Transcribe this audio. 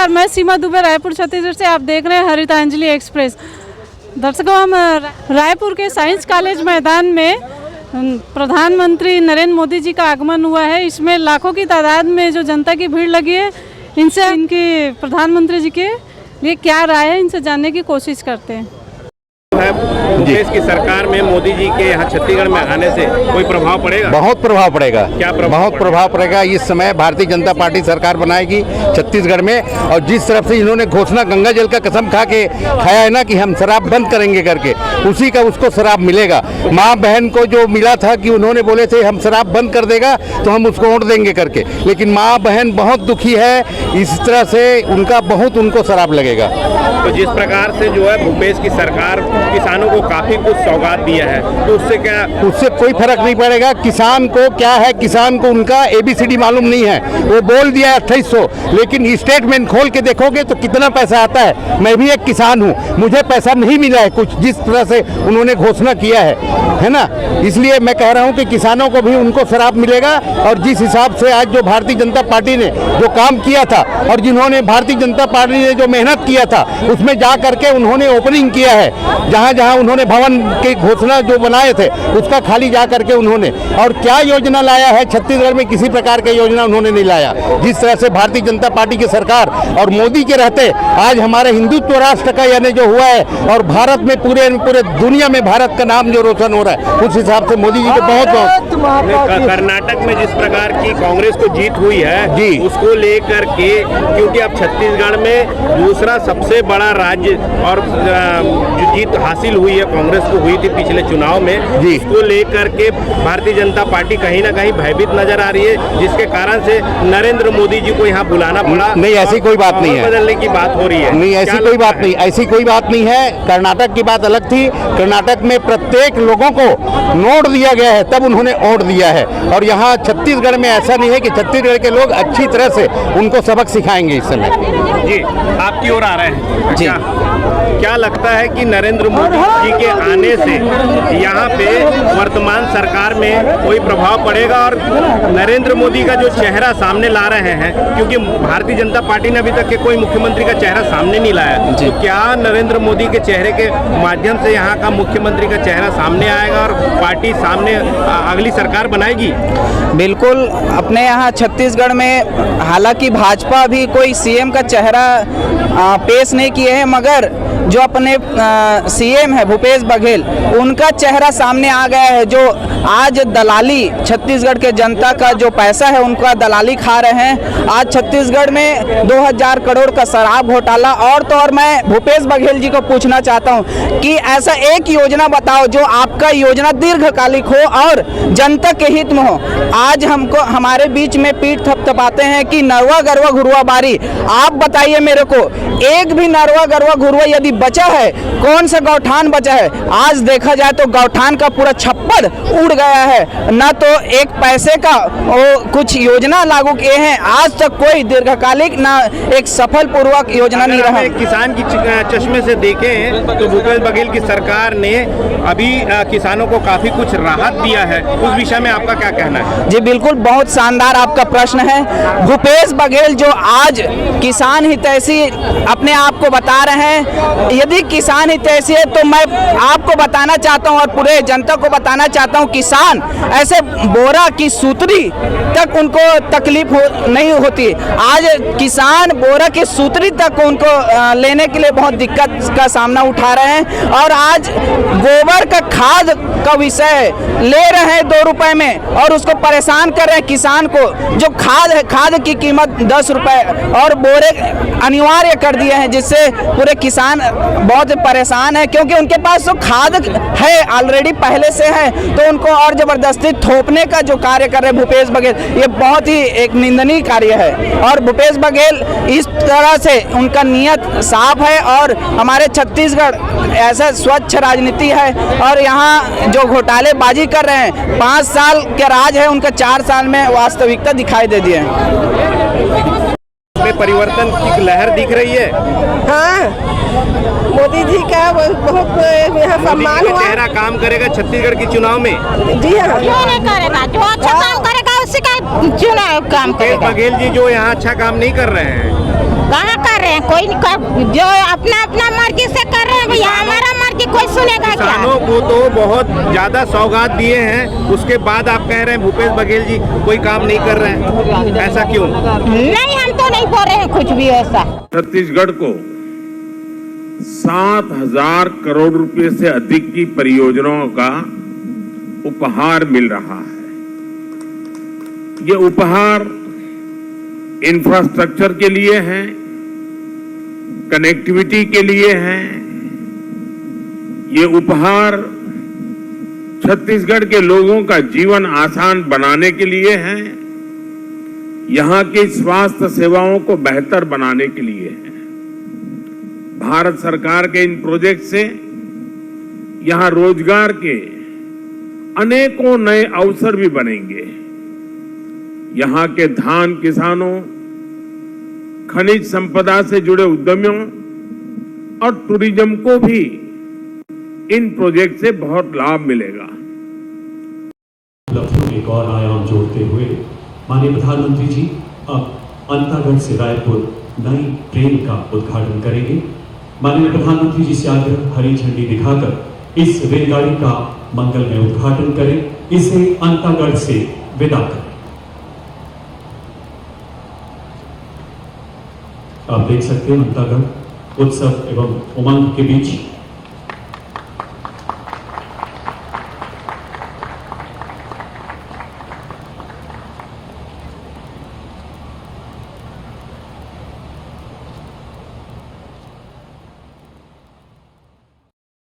नमस्कार, मैं सीमा दुबे, रायपुर छत्तीसगढ़ से। आप देख रहे हैं हरितांजलि एक्सप्रेस। दर्शकों, हम रायपुर के साइंस कॉलेज मैदान में प्रधानमंत्री नरेंद्र मोदी जी का आगमन हुआ है। इसमें लाखों की तादाद में जो जनता की भीड़ लगी है, इनसे इनके प्रधानमंत्री जी के लिए क्या राय है, इनसे जानने की कोशिश करते हैं। भूपेश की सरकार में मोदी जी के यहाँ छत्तीसगढ़ में आने से कोई प्रभाव पड़ेगा? बहुत प्रभाव पड़ेगा। क्या प्रभाव? बहुत प्रभाव पड़ेगा। इस समय भारतीय जनता पार्टी सरकार बनाएगी छत्तीसगढ़ में, और जिस तरफ से इन्होंने घोषणा गंगा जल का कसम खा के खाया है ना कि हम शराब बंद करेंगे करके, उसी का उसको शराब मिलेगा। माँ बहन को जो मिला था कि उन्होंने बोले थे हम शराब बंद कर देगा तो हम उसको वोट देंगे करके, लेकिन माँ बहन बहुत दुखी है। इस तरह से उनको शराब लगेगा। तो जिस प्रकार से जो है भूपेश की सरकार किसानों को काफी कुछ सौगात दिया है, तो उससे कोई फर्क नहीं पड़ेगा। किसान को क्या है, किसान को उनका ABCD मालूम नहीं है। वो बोल दिया 2800, लेकिन स्टेटमेंट खोल के देखोगे तो कितना पैसा आता है। मैं भी एक किसान हूँ, मुझे पैसा नहीं मिला है कुछ, जिस तरह से उन्होंने घोषणा किया है ना। इसलिए मैं कह रहा हूँ कि किसानों को भी उनको शराब मिलेगा। और जिस हिसाब से आज जो भारतीय जनता पार्टी ने जो काम किया था, और जिन्होंने भारतीय जनता पार्टी ने जो मेहनत किया था, उसमें जा करके उन्होंने ओपनिंग किया है। जहाँ जहाँ उन्होंने भवन की घोषणा जो बनाए थे उसका खाली जा करके उन्होंने, और क्या योजना लाया है छत्तीसगढ़ में, किसी प्रकार की योजना उन्होंने नहीं लाया। जिस तरह से भारतीय जनता पार्टी की सरकार और मोदी के रहते आज हमारे हिंदुत्व राष्ट्र का यानी जो हुआ है, और भारत में पूरे दुनिया में भारत का नाम जो रोशन हो रहा है, उस हिसाब से मोदी जी को बहुत कर्नाटक में जिस प्रकार की कांग्रेस को जीत हुई है जी, उसको लेकर के, क्योंकि अब छत्तीसगढ़ में दूसरा सबसे बड़ा राज्य और जो जीत हासिल हुई है कांग्रेस को हुई थी पिछले चुनाव में जी, उसको लेकर के भारतीय जनता पार्टी कहीं ना कहीं भयभीत नजर आ रही है, जिसके कारण से नरेंद्र मोदी जी को यहाँ बुलाना पड़ा। नहीं, ऐसी कोई बात नहीं है। बदलने की बात हो रही है। नहीं, ऐसी कोई बात नहीं, ऐसी कोई बात नहीं है। कर्नाटक की बात अलग थी। कर्नाटक में प्रत्येक लोगों को नोट दिया गया है, तब उन्होंने वोट दिया है। और यहाँ छत्तीसगढ़ में ऐसा नहीं है कि छत्तीसगढ़ के लोग अच्छी तरह से उनको सबक सिखाएंगे। इस समय जी आपकी ओर आ रहे हैं जी। क्या लगता है कि नरेंद्र मोदी जी के आने से यहाँ पे वर्तमान सरकार में कोई प्रभाव पड़ेगा, और नरेंद्र मोदी का जो चेहरा सामने ला रहे हैं, क्योंकि भारतीय जनता पार्टी ने अभी तक के कोई मुख्यमंत्री का चेहरा सामने नहीं लाया, तो क्या नरेंद्र मोदी के चेहरे के माध्यम से यहाँ का मुख्यमंत्री का चेहरा सामने आएगा और पार्टी सामने अगली सरकार बनाएगी? बिल्कुल। अपने यहाँ छत्तीसगढ़ में हालांकि भाजपा अभी कोई CM का चेहरा पेश नहीं किए हैं, मगर जो अपने CM है भूपेश बघेल, उनका चेहरा सामने आ गया है। जो आज दलाली छत्तीसगढ़ के जनता का जो पैसा है उनका दलाली खा रहे हैं। आज छत्तीसगढ़ में 2000 करोड़ का शराब घोटाला। और तो और मैं भूपेश बघेल जी को पूछना चाहता हूं कि ऐसा एक योजना बताओ जो आपका योजना दीर्घकालिक हो और जनता के हित में हो। आज हमको हमारे बीच में पीठ थपथपाते हैं कि नरवा गरवा घुरवा बारी। आप बताइए मेरे को, एक भी नरवा गरवा घुरवा यदि बचा है, कौन सा गौठान बचा है? आज देखा जाए तो गौठान का पूरा छप्पर उड़ गया है। ना तो एक पैसे का कुछ योजना लागू किए हैं आज तक, कोई दीर्घकालिक ना एक सफल पूर्वक योजना नहीं रहा। किसान की चश्मे से देखें तो भूपेश बघेल की सरकार ने अभी किसानों को काफी कुछ राहत दिया है, उस विषय में आपका क्या कहना है? जी बिल्कुल, बहुत शानदार आपका प्रश्न है। भूपेश बघेल जो आज किसान हितैषी अपने आप को बता रहे हैं, यदि किसान हितैषी है तो मैं आपको बताना चाहता हूं और पूरे जनता को बताना चाहता हूं, किसान ऐसे बोरा की सूतरी तक उनको तकलीफ नहीं होती। आज किसान बोरा की सूतरी तक उनको लेने के लिए बहुत दिक्कत का सामना उठा रहे हैं। और आज गोबर का खाद का विषय ले रहे हैं 2 रुपए में, और उसको परेशान कर रहे हैं किसान को। जो खाद है, खाद की कीमत 10 रुपए और बोरे अनिवार्य कर दिए हैं, जिससे पूरे किसान बहुत परेशान है, क्योंकि उनके पास तो खाद है ऑलरेडी पहले से है, तो उनको और जबरदस्ती थोपने का जो कार्य कर रहे हैं भूपेश बघेल, ये बहुत ही एक निंदनीय कार्य है। और भूपेश बघेल इस तरह से उनका नियत साफ है, और हमारे छत्तीसगढ़ ऐसा स्वच्छ राजनीति है, और यहाँ जो घोटालेबाजी कर रहे हैं, 5 साल के राज है उनका, 4 साल में वास्तविकता दिखाई दे दी है। परिवर्तन की लहर दिख रही है। हाँ, मोदी जी का बहुत यहाँ सम्मान हुआ। चेहरा काम करेगा छत्तीसगढ़ के चुनाव में? जी हाँ, क्यों नहीं करेगा? जो अच्छा काम करेगा उसी का चुनाव काम करेगा। बघेल जी जो यहाँ अच्छा काम नहीं कर रहे हैं, कहाँ कर रहे हैं? कोई नहीं जो अपना अपना मर्जी से कर रहे हैं भैया, हमारा मर्जी कोई सुनेगा क्या? किसानों को तो बहुत ज्यादा सौगात दिए हैं, उसके बाद आप कह रहे हैं भूपेश बघेल जी कोई काम नहीं कर रहे हैं, ऐसा क्यों? नहीं, हम तो नहीं बोल रहे हैं कुछ भी ऐसा। छत्तीसगढ़ को 7,000 करोड़ रुपए से अधिक की परियोजनाओं का उपहार मिल रहा है। ये उपहार इंफ्रास्ट्रक्चर के लिए है, कनेक्टिविटी के लिए है। ये उपहार छत्तीसगढ़ के लोगों का जीवन आसान बनाने के लिए है, यहाँ की स्वास्थ्य सेवाओं को बेहतर बनाने के लिए है। भारत सरकार के इन प्रोजेक्ट से यहाँ रोजगार के अनेकों नए अवसर भी बनेंगे। यहाँ के धान किसानों, खनिज संपदा से जुड़े उद्यमियों और टूरिज्म को भी इन प्रोजेक्ट से बहुत लाभ मिलेगा। उपलब्धियों में एक और आयाम जोड़ते हुए माननीय प्रधानमंत्री जी अब अंतागढ़ से रायपुर नई ट्रेन का उद्घाटन करेंगे। माननीय प्रधानमंत्री जी से आग्रह, हरी झंडी दिखाकर इस रेलगाड़ी का मंगलमय उद्घाटन करें, इसे अंतागढ़ से विदा करें। आप देख सकते हैं अंतागढ़ उत्सव एवं उमंग के बीच